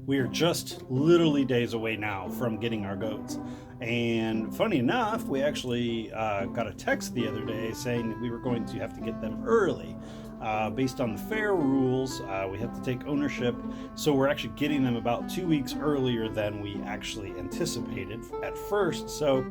We are just literally days away now from getting our goats. And funny enough, we actually got a text the other day saying that we were going to have to get them early. Based on the fair rules, we have to take ownership. So we're actually getting them about 2 weeks earlier than we actually anticipated at first. So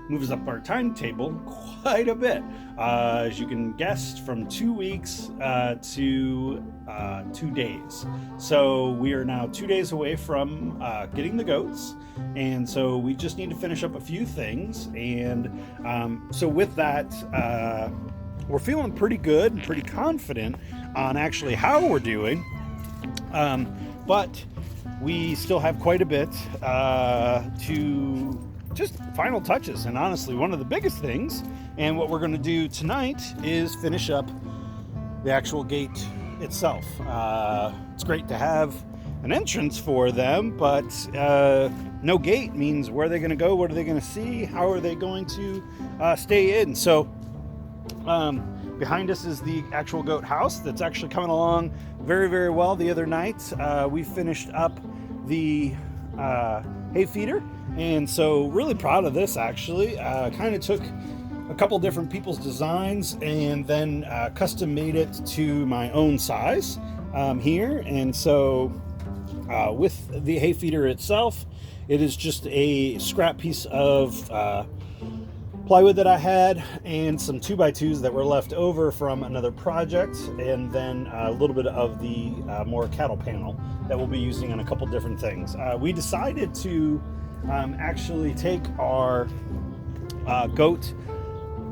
moves up our timetable quite a bit. As you can guess, from 2 weeks to 2 days. So we are now 2 days away from getting the goats. And so we just need to finish up a few things. And so with that, we're feeling pretty good and pretty confident on actually how we're doing. But we still have quite a bit to just final touches. And honestly, one of the biggest things, and what we're going to do tonight, is finish up the actual gate itself. It's great to have an entrance for them, but no gate means where are they going to go, what are they going to see, how are they going to stay in. So behind us is the actual goat house that's actually coming along very, very well. The other night we finished up the hay feeder, and so really proud of this. Actually kind of took a couple different people's designs and then custom made it to my own size here. And so with the hay feeder itself, it is just a scrap piece of plywood that I had and some 2x2s that were left over from another project, and then a little bit of the more cattle panel that we'll be using on a couple different things. We decided to actually take our goat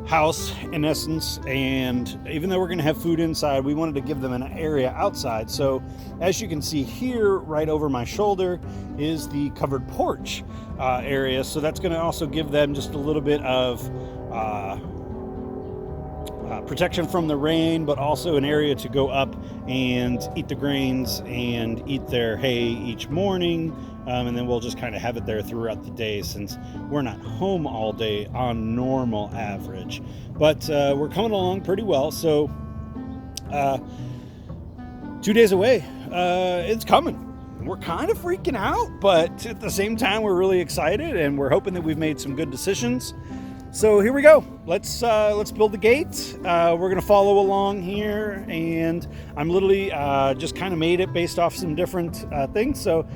house in essence, and even though we're going to have food inside, we wanted to give them an area outside. So as you can see here, right over my shoulder is the covered porch area. So that's going to also give them just a little bit of protection from the rain, but also an area to go up and eat the grains and eat their hay each morning. And then we'll just kind of have it there throughout the day, since we're not home all day on normal average. But we're coming along pretty well. So 2 days away, it's coming. We're kind of freaking out, but at the same time, we're really excited, and we're hoping that we've made some good decisions. So here we go. Let's build the gate. We're gonna follow along here, and I'm literally just kind of made it based off some different things. So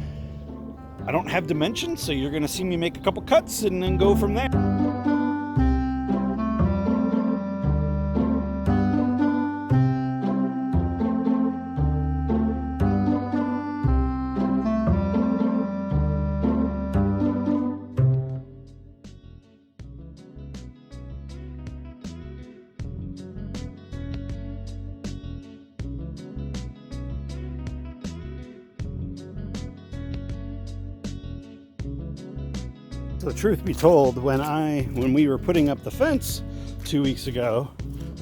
I don't have dimensions, so you're gonna see me make a couple cuts and then go from there. So truth be told, when we were putting up the fence 2 weeks ago,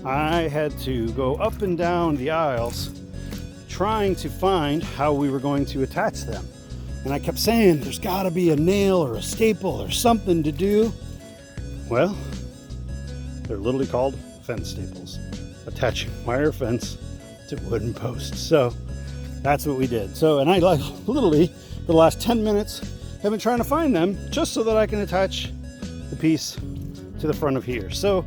I had to go up and down the aisles trying to find how we were going to attach them. And I kept saying, there's got to be a nail or a staple or something to do. Well, they're literally called fence staples, attaching wire fence to wooden posts. So that's what we did. So, and I literally, for the last 10 minutes, have been trying to find them just so that I can attach the piece to the front of here. So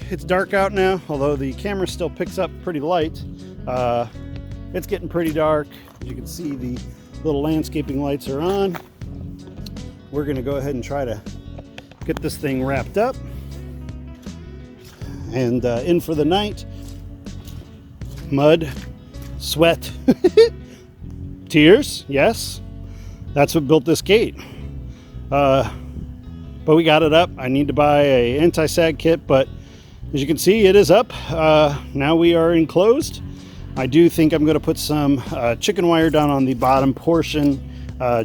it's dark out now, although the camera still picks up pretty light. It's getting pretty dark. As you can see, the little landscaping lights are on. We're gonna go ahead and try to get this thing wrapped up and in for the night. Mud, sweat, tears, yes. That's what built this gate. But we got it up. I need to buy a anti-sag kit, but as you can see, it is up. Now we are enclosed. I do think I'm going to put some chicken wire down on the bottom portion,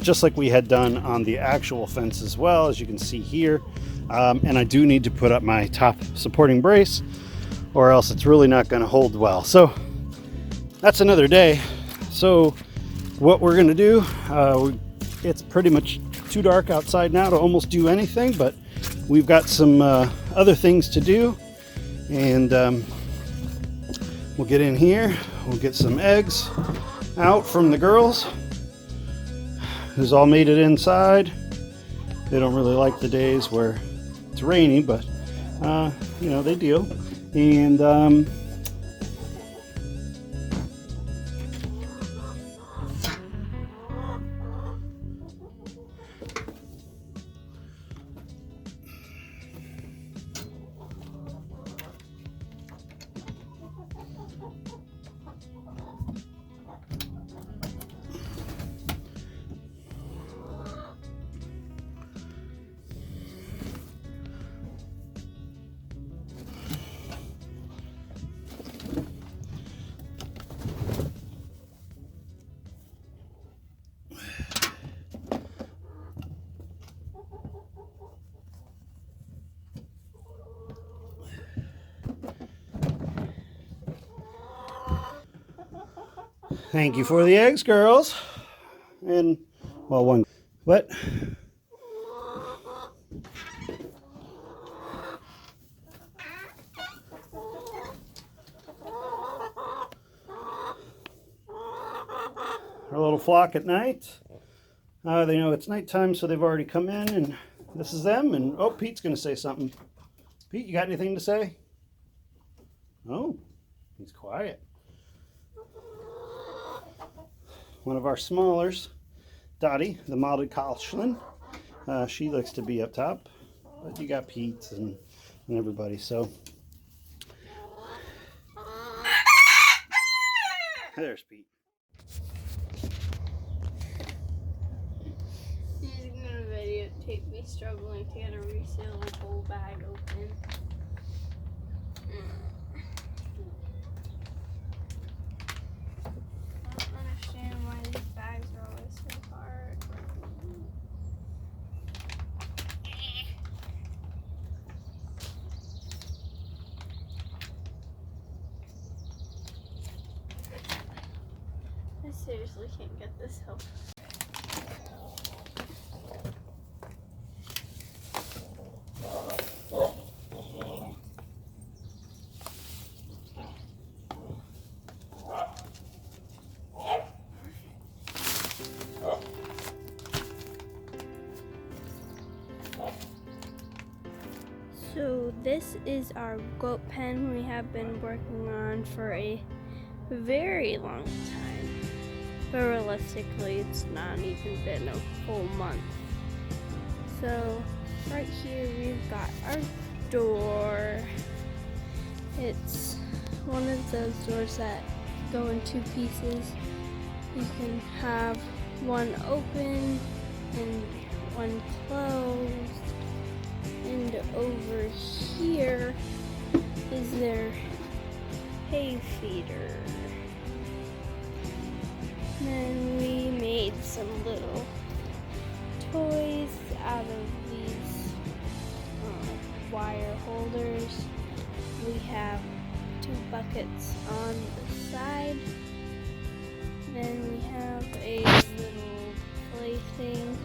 just like we had done on the actual fence as well, as you can see here. And I do need to put up my top supporting brace, or else it's really not going to hold well. So that's another day. So what we're going to do, it's pretty much too dark outside now to almost do anything, but we've got some other things to do, and we'll get in here, we'll get some eggs, out from the girls, who's all made it inside. They don't really like the days where it's rainy, but you know, they deal. And thank you for the eggs, girls. And, well, one. But our little flock at night. They know it's nighttime, so they've already come in, and this is them. And oh, Pete's going to say something. Pete, you got anything to say? Oh, he's quiet. One of our smallers, Dottie, the mottled Cochlin. She likes to be up top, but you got Pete and everybody, so. There's Pete. He's gonna videotape me struggling to get a resealable bag open. I don't understand why these bags are always so hard. I seriously can't get this help. So this is our goat pen we have been working on for a very long time. But realistically, it's not even been a full month. So right here we've got our door. It's one of those doors that go in two pieces. You can have one open and one closed. And over here is their hay feeder. And then we made some little toys out of these wire holders. We have 2 buckets on the side. Then we have a little play thing.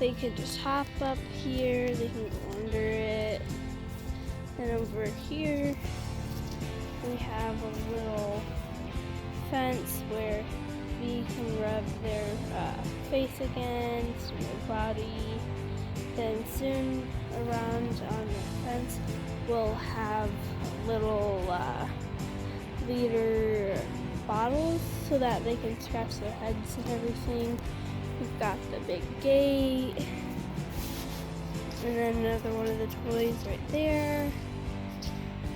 They can just hop up here, they can go under it. And over here, we have a little fence where we can rub their face against, their body. Then soon around on the fence, we'll have little liter bottles so that they can scratch their heads and everything. We've got the big gate, and then another one of the toys right there.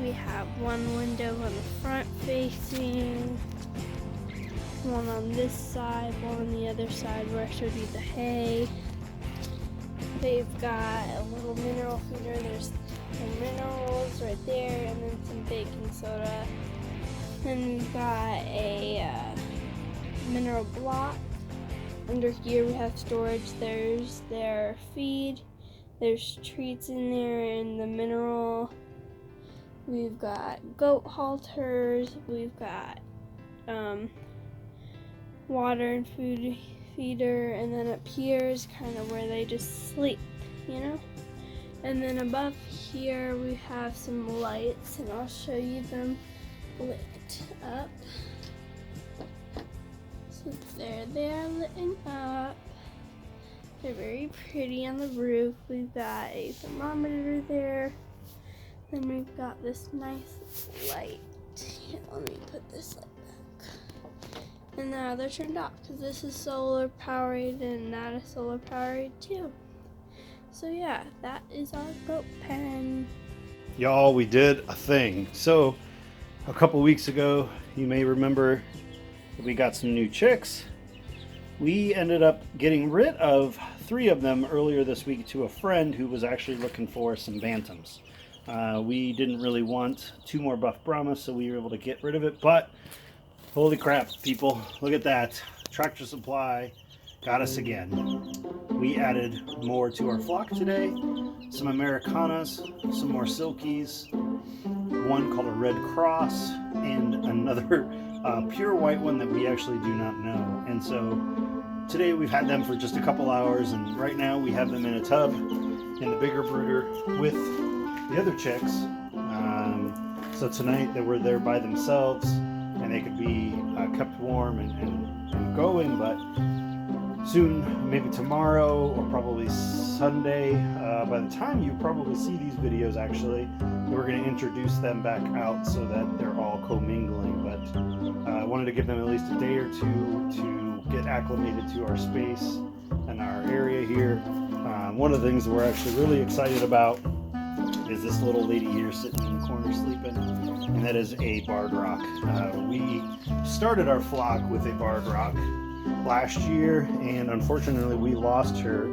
We have one window on the front facing, one on this side, one on the other side where I showed you the hay. They've got a little mineral feeder. There's some minerals right there, and then some baking soda. Then we've got a mineral block. Under here we have storage. There's their feed. There's treats in there and the mineral. We've got goat halters. We've got water and food feeder. And then up here is kind of where they just sleep, you know? And then above here we have some lights, and I'll show you them lit up. There they are lit up. They're very pretty on the roof. We've got a thermometer there. Then we've got this nice light. Here, let me put this light back. And now they're turned off because this is solar powered and that is solar powered too. So yeah, that is our goat pen. Y'all, we did a thing. So a couple weeks ago, you may remember we got some new chicks. We ended up getting rid of 3 of them earlier this week to a friend who was actually looking for some bantams. We didn't really want 2 more buff Brahmas, so we were able to get rid of it. But holy crap, people, look at that. Tractor Supply got us again. We added more to our flock today. Some Americanas, some more Silkies, one called a Red Cross, and another pure white one that we actually do not know. And so today we've had them for just a couple hours, and right now we have them in a tub in the bigger brooder with the other chicks. So tonight they were there by themselves and they could be kept warm and going, but soon, maybe tomorrow or probably Sunday, by the time you probably see these videos actually, we're going to introduce them back out so that they're all commingling. But I wanted to give them at least a day or 2 to get acclimated to our space and our area here. One of the things that we're actually really excited about is this little lady here sitting in the corner sleeping, and that is a barred rock. We started our flock with a barred rock last year, and unfortunately we lost her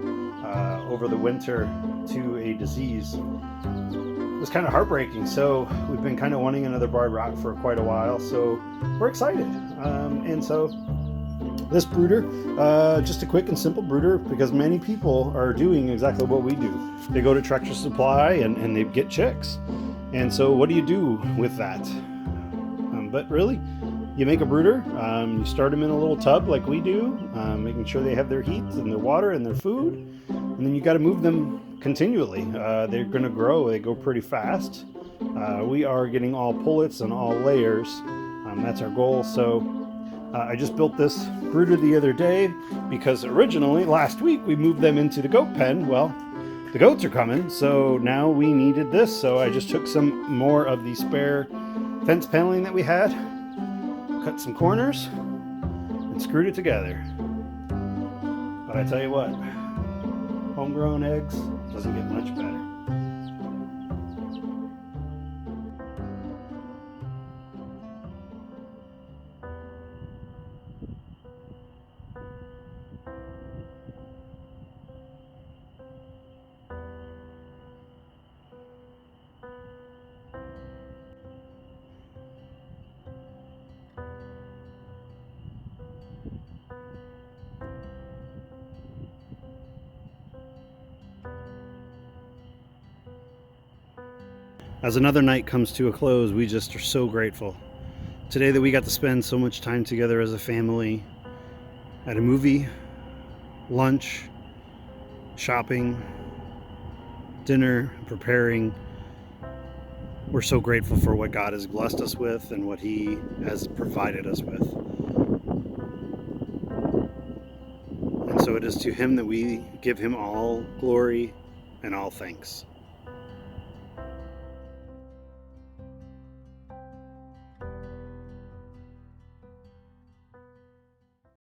over the winter to a disease. It was kind of heartbreaking, so we've been kind of wanting another barred rock for quite a while, so we're excited. And so this brooder, just a quick and simple brooder, because many people are doing exactly what we do. They go to Tractor Supply and they get chicks. And so what do you do with that? But really, you make a brooder, you start them in a little tub like we do, making sure they have their heat and their water and their food, and then you got to move them continually. They're going to grow, they go pretty fast. We are getting all pullets and all layers. That's our goal. So I just built this brooder the other day because originally last week we moved them into the goat pen. Well, the goats are coming, so now we needed this. So I just took some more of the spare fence paneling that we had, cut some corners, and screwed it together. But I tell you what, homegrown eggs doesn't get much better. As another night comes to a close, we just are so grateful today that we got to spend so much time together as a family at a movie, lunch, shopping, dinner, preparing. We're so grateful for what God has blessed us with and what He has provided us with. And so it is to Him that we give Him all glory and all thanks.